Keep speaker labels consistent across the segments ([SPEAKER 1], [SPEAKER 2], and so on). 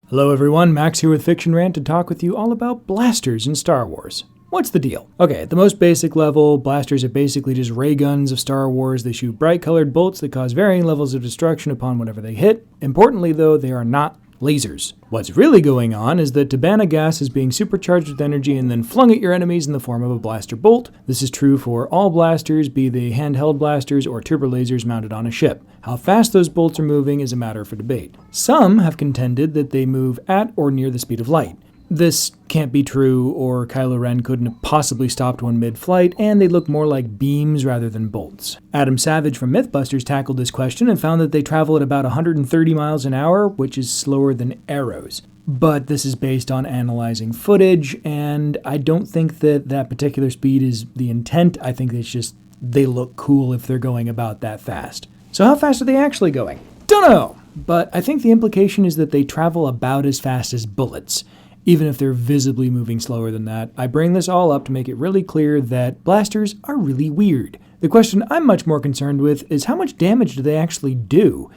[SPEAKER 1] Hello everyone, Max here with Fiction Rant to talk with you all about blasters in Star Wars. What's the deal? Okay, at the most basic level, blasters are basically just ray guns of Star Wars. They shoot bright colored bolts that cause varying levels of destruction upon whatever they hit. Importantly though, they are not lasers. What's really going on is that Tabana gas is being supercharged with energy and then flung at your enemies in the form of a blaster bolt. This is true for all blasters, be they handheld blasters or turbo lasers mounted on a ship. How fast those bolts are moving is a matter for debate. Some have contended that they move at or near the speed of light. This can't be true, or Kylo Ren couldn't have possibly stopped one mid-flight, and they look more like beams rather than bolts. Adam Savage from Mythbusters tackled this question and found that they travel at about 130 miles an hour, which is slower than arrows. But this is based on analyzing footage, and I don't think that that particular speed is the intent. I think it's just they look cool if they're going about that fast. So how fast are they actually going? Don't know, but I think the implication is that they travel about as fast as bullets. Even if they're visibly moving slower than that. I bring this all up to make it really clear that blasters are really weird. The question I'm much more concerned with is how much damage do they actually do?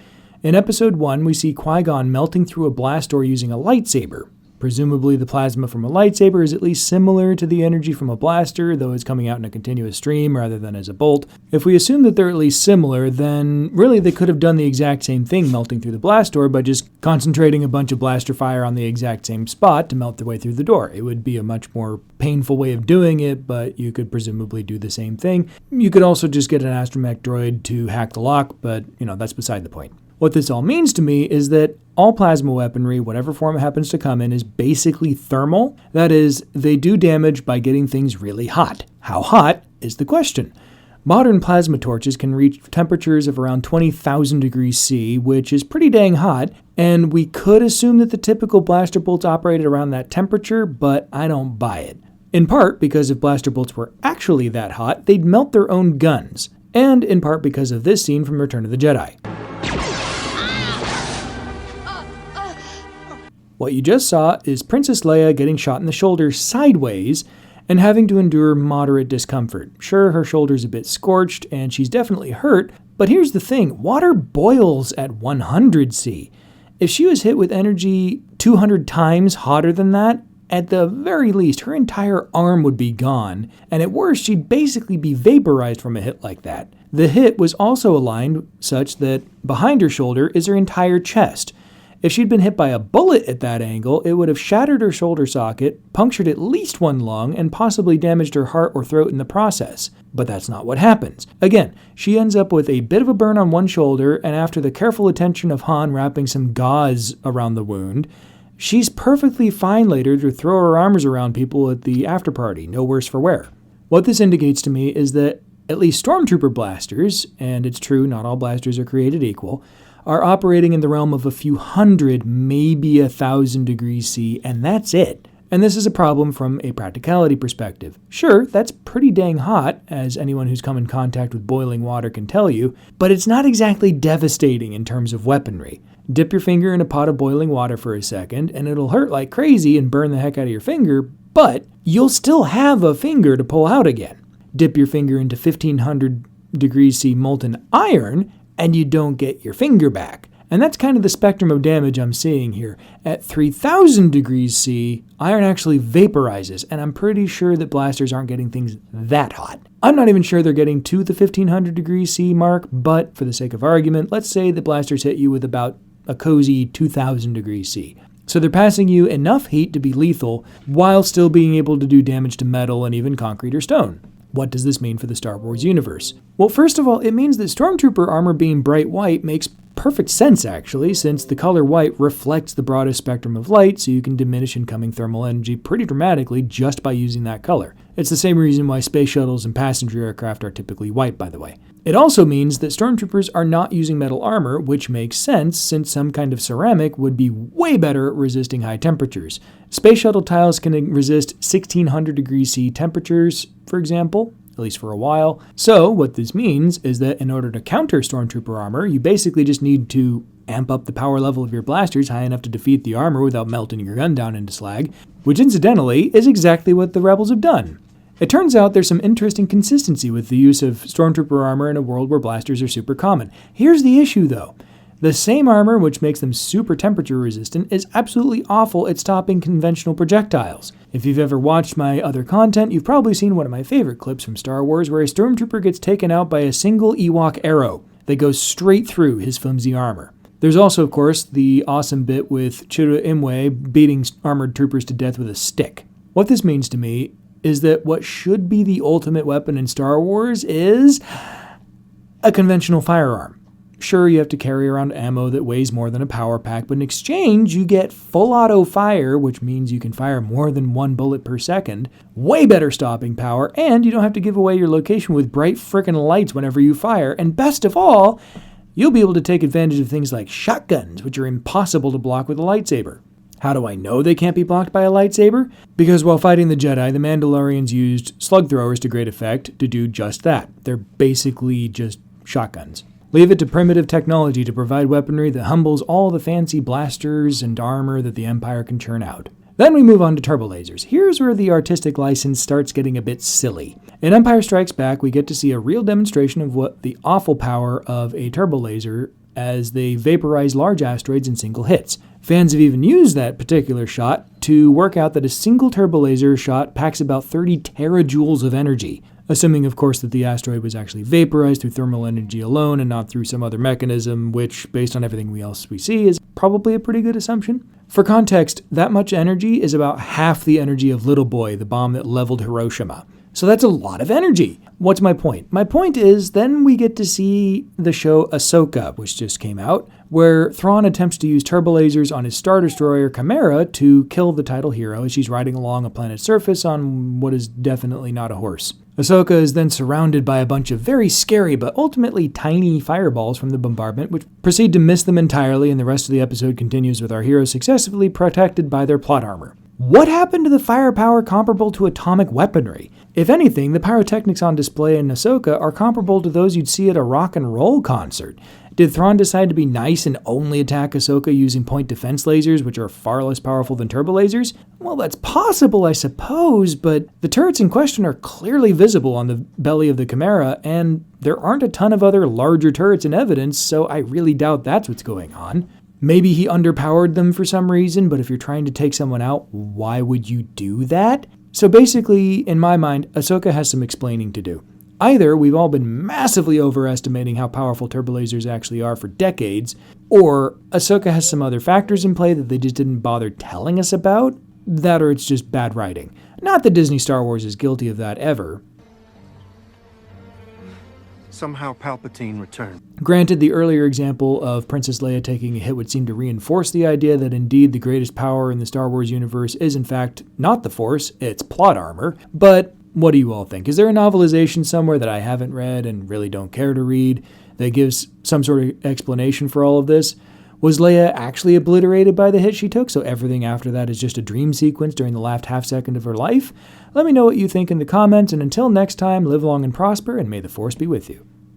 [SPEAKER 1] In episode 1, we see Qui-Gon melting through a blast door using a lightsaber. Presumably the plasma from a lightsaber is at least similar to the energy from a blaster, though it's coming out in a continuous stream rather than as a bolt. If we assume that they're at least similar, then really they could have done the exact same thing melting through the blast door by just concentrating a bunch of blaster fire on the exact same spot to melt their way through the door. It would be a much more painful way of doing it, but you could presumably do the same thing. You could also just get an astromech droid to hack the lock, but that's beside the point. What this all means to me is that all plasma weaponry, whatever form it happens to come in, is basically thermal. That is, they do damage by getting things really hot. How hot is the question. Modern plasma torches can reach temperatures of around 20,000 degrees C, which is pretty dang hot, and we could assume that the typical blaster bolts operated around that temperature, but I don't buy it. In part because if blaster bolts were actually that hot, they'd melt their own guns, and in part because of this scene from Return of the Jedi. What you just saw is Princess Leia getting shot in the shoulder sideways and having to endure moderate discomfort. Sure, her shoulder's a bit scorched and she's definitely hurt, but here's the thing, water boils at 100 C. If she was hit with energy 200 times hotter than that, at the very least, her entire arm would be gone, and at worst, she'd basically be vaporized from a hit like that. The hit was also aligned such that behind her shoulder is her entire chest. If she'd been hit by a bullet at that angle, it would have shattered her shoulder socket, punctured at least one lung, and possibly damaged her heart or throat in the process. But that's not what happens. Again, she ends up with a bit of a burn on one shoulder, and after the careful attention of Han wrapping some gauze around the wound, she's perfectly fine later to throw her arms around people at the after party, no worse for wear. What this indicates to me is that at least Stormtrooper blasters, and it's true, not all blasters are created equal, are operating in the realm of a few hundred, maybe 1,000 degrees C, and that's it. And this is a problem from a practicality perspective. Sure, that's pretty dang hot, as anyone who's come in contact with boiling water can tell you, but it's not exactly devastating in terms of weaponry. Dip your finger in a pot of boiling water for a second, and it'll hurt like crazy and burn the heck out of your finger, but you'll still have a finger to pull out again. Dip your finger into 1,500 degrees C molten iron, and you don't get your finger back. And that's kind of the spectrum of damage I'm seeing here. At 3,000 degrees C, iron actually vaporizes, and I'm pretty sure that blasters aren't getting things that hot. I'm not even sure they're getting to the 1,500 degrees C mark, but for the sake of argument, let's say the blasters hit you with about a cozy 2,000 degrees C. So they're passing you enough heat to be lethal, while still being able to do damage to metal and even concrete or stone. What does this mean for the Star Wars universe? Well, first of all, it means that Stormtrooper armor being bright white makes perfect sense, actually, since the color white reflects the broadest spectrum of light, so you can diminish incoming thermal energy pretty dramatically just by using that color. It's the same reason why space shuttles and passenger aircraft are typically white, by the way. It also means that Stormtroopers are not using metal armor, which makes sense since some kind of ceramic would be way better at resisting high temperatures. Space shuttle tiles can resist 1,600 degrees C temperatures, for example, at least for a while. So what this means is that in order to counter Stormtrooper armor, you basically just need to amp up the power level of your blasters high enough to defeat the armor without melting your gun down into slag, which incidentally is exactly what the Rebels have done. It turns out there's some interesting consistency with the use of Stormtrooper armor in a world where blasters are super common. Here's the issue though. The same armor, which makes them super temperature resistant, is absolutely awful at stopping conventional projectiles. If you've ever watched my other content, you've probably seen one of my favorite clips from Star Wars where a Stormtrooper gets taken out by a single Ewok arrow that goes straight through his flimsy armor. There's also, of course, the awesome bit with Chirrut Îmwe beating armored troopers to death with a stick. What this means to me is that what should be the ultimate weapon in Star Wars is a conventional firearm. Sure, you have to carry around ammo that weighs more than a power pack, but in exchange, you get full auto fire, which means you can fire more than 1 bullet per second, way better stopping power, and you don't have to give away your location with bright frickin' lights whenever you fire, and best of all, you'll be able to take advantage of things like shotguns, which are impossible to block with a lightsaber. How do I know they can't be blocked by a lightsaber? Because while fighting the Jedi, the Mandalorians used slug throwers to great effect to do just that. They're basically just shotguns. Leave it to primitive technology to provide weaponry that humbles all the fancy blasters and armor that the Empire can churn out. Then we move on to turbolasers. Here's where the artistic license starts getting a bit silly. In Empire Strikes Back, we get to see a real demonstration of what the awful power of a turbolaser as they vaporize large asteroids in single hits. Fans have even used that particular shot to work out that a single turbolaser shot packs about 30 terajoules of energy. Assuming, of course, that the asteroid was actually vaporized through thermal energy alone and not through some other mechanism, which, based on everything else we see, is probably a pretty good assumption. For context, that much energy is about half the energy of Little Boy, the bomb that leveled Hiroshima. So that's a lot of energy. What's my point? My point is, then we get to see the show Ahsoka, which just came out, where Thrawn attempts to use turbolasers on his Star Destroyer Chimera to kill the title hero as she's riding along a planet's surface on what is definitely not a horse. Ahsoka is then surrounded by a bunch of very scary but ultimately tiny fireballs from the bombardment, which proceed to miss them entirely, and the rest of the episode continues with our heroes successfully protected by their plot armor. What happened to the firepower comparable to atomic weaponry? If anything, the pyrotechnics on display in Ahsoka are comparable to those you'd see at a rock and roll concert. Did Thrawn decide to be nice and only attack Ahsoka using point defense lasers, which are far less powerful than turbolasers? Well, that's possible, I suppose, but the turrets in question are clearly visible on the belly of the Chimera, and there aren't a ton of other larger turrets in evidence, so I really doubt that's what's going on. Maybe he underpowered them for some reason, but if you're trying to take someone out, why would you do that? So basically, in my mind, Ahsoka has some explaining to do. Either we've all been massively overestimating how powerful turbolasers actually are for decades, or Ahsoka has some other factors in play that they just didn't bother telling us about, that or it's just bad writing. Not that Disney Star Wars is guilty of that ever.
[SPEAKER 2] Somehow Palpatine returned.
[SPEAKER 1] Granted, the earlier example of Princess Leia taking a hit would seem to reinforce the idea that indeed the greatest power in the Star Wars universe is in fact not the Force, it's plot armor, but what do you all think? Is there a novelization somewhere that I haven't read and really don't care to read that gives some sort of explanation for all of this? Was Leia actually obliterated by the hit she took, so everything after that is just a dream sequence during the last half second of her life? Let me know what you think in the comments, and until next time, live long and prosper, and may the Force be with you.